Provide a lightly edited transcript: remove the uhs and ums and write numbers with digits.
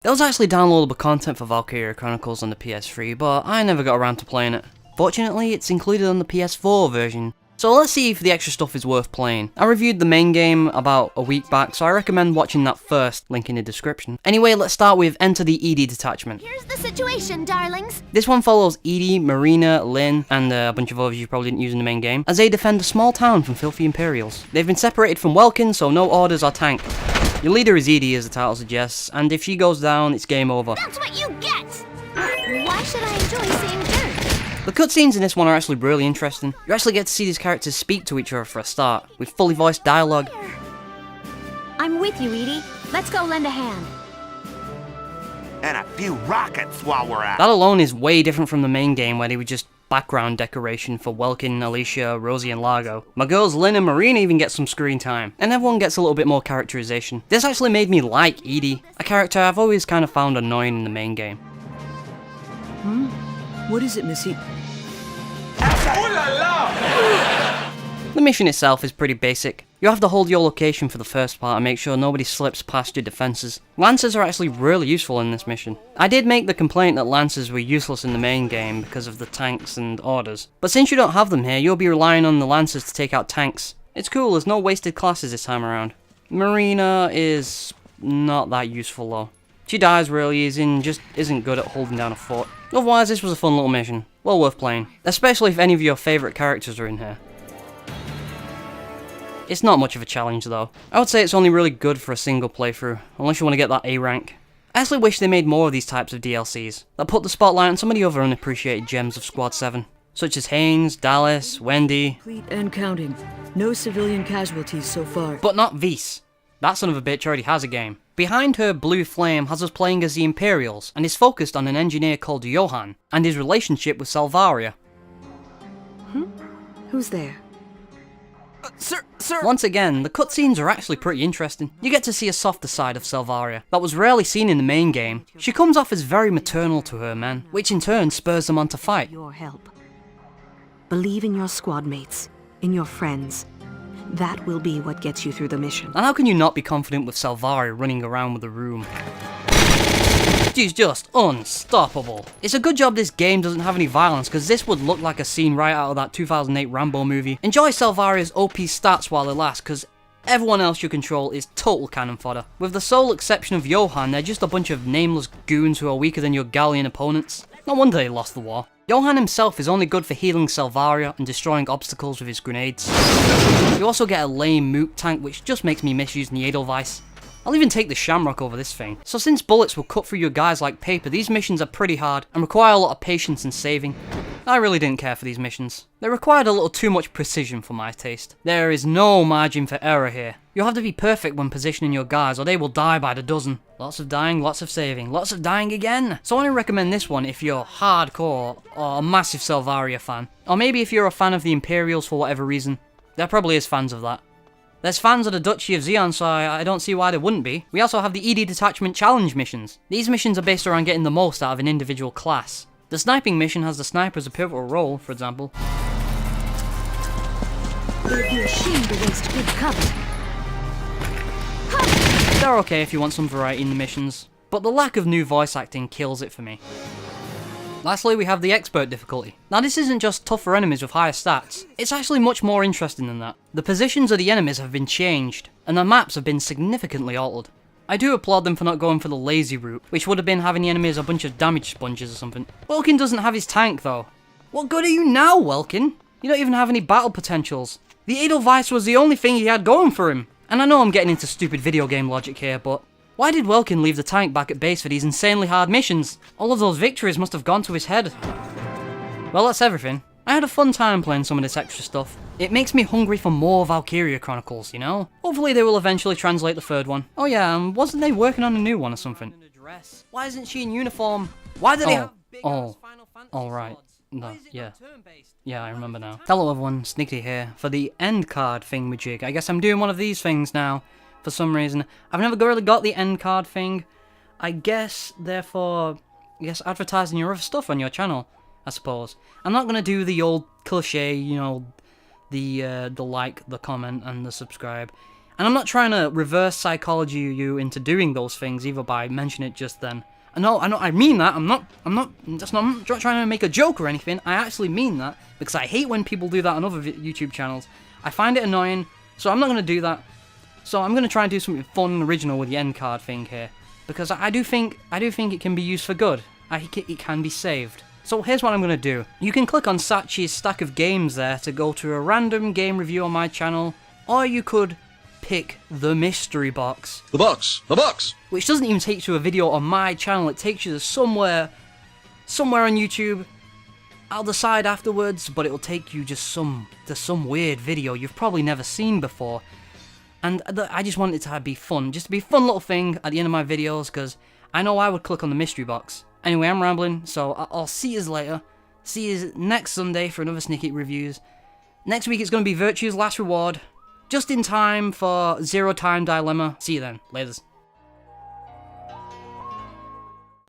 There was actually downloadable content for Valkyria Chronicles on the PS3, but I never got around to playing it. Fortunately, it's included on the PS4 version, so let's see if the extra stuff is worth playing. I reviewed the main game about a week back, so I recommend watching that first, link in the description. Anyway, let's start with Enter the Eidee detachment. Here's the situation, darlings. This one follows Eidee, Marina, Lynn, and a bunch of others you probably didn't use in the main game, as they defend a small town from filthy Imperials. They've been separated from Welkin, so no orders or tank. Your leader is Eidee, as the title suggests, and if she goes down, it's game over. That's what you get! Why should I enjoy seeing dirt? The cutscenes in this one are actually really interesting. You actually get to see these characters speak to each other for a start, with fully voiced dialogue. I'm with you, Eidee. Let's go lend a hand. And a few rockets while we're at it. That alone is way different from the main game, where they were just background decoration for Welkin, Alicia, Rosie and Largo. My girls Lynn and Marina even get some screen time, and everyone gets a little bit more characterization. This actually made me like Eidee, a character I've always kind of found annoying in the main game. What is it, Missy? The mission itself is pretty basic. You have to hold your location for the first part and make sure nobody slips past your defenses. Lancers are actually really useful in this mission. I did make the complaint that Lancers were useless in the main game because of the tanks and orders, but since you don't have them here, you'll be relying on the Lancers to take out tanks. It's cool, there's no wasted classes this time around. Marina is not that useful though. She dies really easy and just isn't good at holding down a fort. Otherwise, this was a fun little mission. Well worth playing. Especially if any of your favourite characters are in here. It's not much of a challenge though. I would say it's only really good for a single playthrough, unless you want to get that A rank. I actually wish they made more of these types of DLCs, that put the spotlight on some of the other unappreciated gems of Squad 7, such as Haynes, Dallas, Wendy... Complete and counting. No civilian casualties so far. But not Vise. That son of a bitch already has a game. Behind her blue flame has us playing as the Imperials, and is focused on an engineer called Johan, and his relationship with Salvaria. Who's there? Sir! Once again, the cutscenes are actually pretty interesting. You get to see a softer side of Salvaria, that was rarely seen in the main game. She comes off as very maternal to her men, which in turn spurs them on to fight. Your help. Believe in your squad mates, in your friends. That will be what gets you through the mission. And how can you not be confident with Salvaria running around with the room? She's just unstoppable. It's a good job this game doesn't have any violence, because this would look like a scene right out of that 2008 Rambo movie. Enjoy Salvaria's OP stats while they last, because everyone else you control is total cannon fodder. With the sole exception of Johan, they're just a bunch of nameless goons who are weaker than your Gallian opponents. No wonder they lost the war. Johan himself is only good for healing Salvaria and destroying obstacles with his grenades. You also get a lame moot tank, which just makes me miss using the Edelweiss. I'll even take the Shamrock over this thing. So since bullets will cut through your guys like paper, these missions are pretty hard and require a lot of patience and saving. I really didn't care for these missions. They required a little too much precision for my taste. There is no margin for error here. You'll have to be perfect when positioning your guys or they will die by the dozen. Lots of dying, lots of saving, lots of dying again. So I only recommend this one if you're hardcore or a massive Salvaria fan. Or maybe if you're a fan of the Imperials for whatever reason. There probably is fans of that. There's fans of the Duchy of Zeon, so I don't see why there wouldn't be. We also have the Eidee Detachment Challenge missions. These missions are based around getting the most out of an individual class. The sniping mission has the sniper as a pivotal role, for example. They'd be ashamed to waste good cover. They're okay if you want some variety in the missions, but the lack of new voice acting kills it for me. Lastly, we have the Expert difficulty. Now this isn't just tougher enemies with higher stats, it's actually much more interesting than that. The positions of the enemies have been changed, and the maps have been significantly altered. I do applaud them for not going for the lazy route, which would have been having the enemies a bunch of damage sponges or something. Welkin doesn't have his tank though. What good are you now, Welkin? You don't even have any battle potentials. The Edelweiss was the only thing he had going for him. And I know I'm getting into stupid video game logic here, but why did Welkin leave the tank back at base for these insanely hard missions? All of those victories must have gone to his head. Well, that's everything. I had a fun time playing some of this extra stuff. It makes me hungry for more Valkyria Chronicles, you know? Hopefully they will eventually translate the third one. Oh yeah, wasn't they working on a new one or something? Why isn't she in uniform? Why do they have big ass Final Fantasy right. No, yeah. Yeah, I remember now. Hello everyone, Snickety here, for the end card thingamajig. I guess I'm doing one of these things now. For some reason. I've never really got the end card thing. I guess, therefore, advertising your other stuff on your channel, I suppose. I'm not going to do the old cliche, you know, the like, the comment, and the subscribe. And I'm not trying to reverse psychology you into doing those things either by mentioning it just then. I know, I mean that. I'm not trying to make a joke or anything. I actually mean that because I hate when people do that on other YouTube channels. I find it annoying, so I'm not going to do that. So I'm going to try and do something fun and original with the end card thing here, because I do think it can be used for good. It can be saved. So here's what I'm going to do. You can click on Sachi's stack of games there to go to a random game review on my channel, or you could pick the mystery box. The box! Which doesn't even take you to a video on my channel, it takes you to somewhere on YouTube. I'll decide afterwards, but it'll take you just to some weird video you've probably never seen before. And I just want it to be fun, just to be a fun little thing at the end of my videos, because I know I would click on the mystery box. Anyway, I'm rambling, so I'll see you later. See you next Sunday for another Snickety Reviews. Next week it's going to be Virtue's Last Reward, just in time for Zero Time Dilemma. See you then. Laters.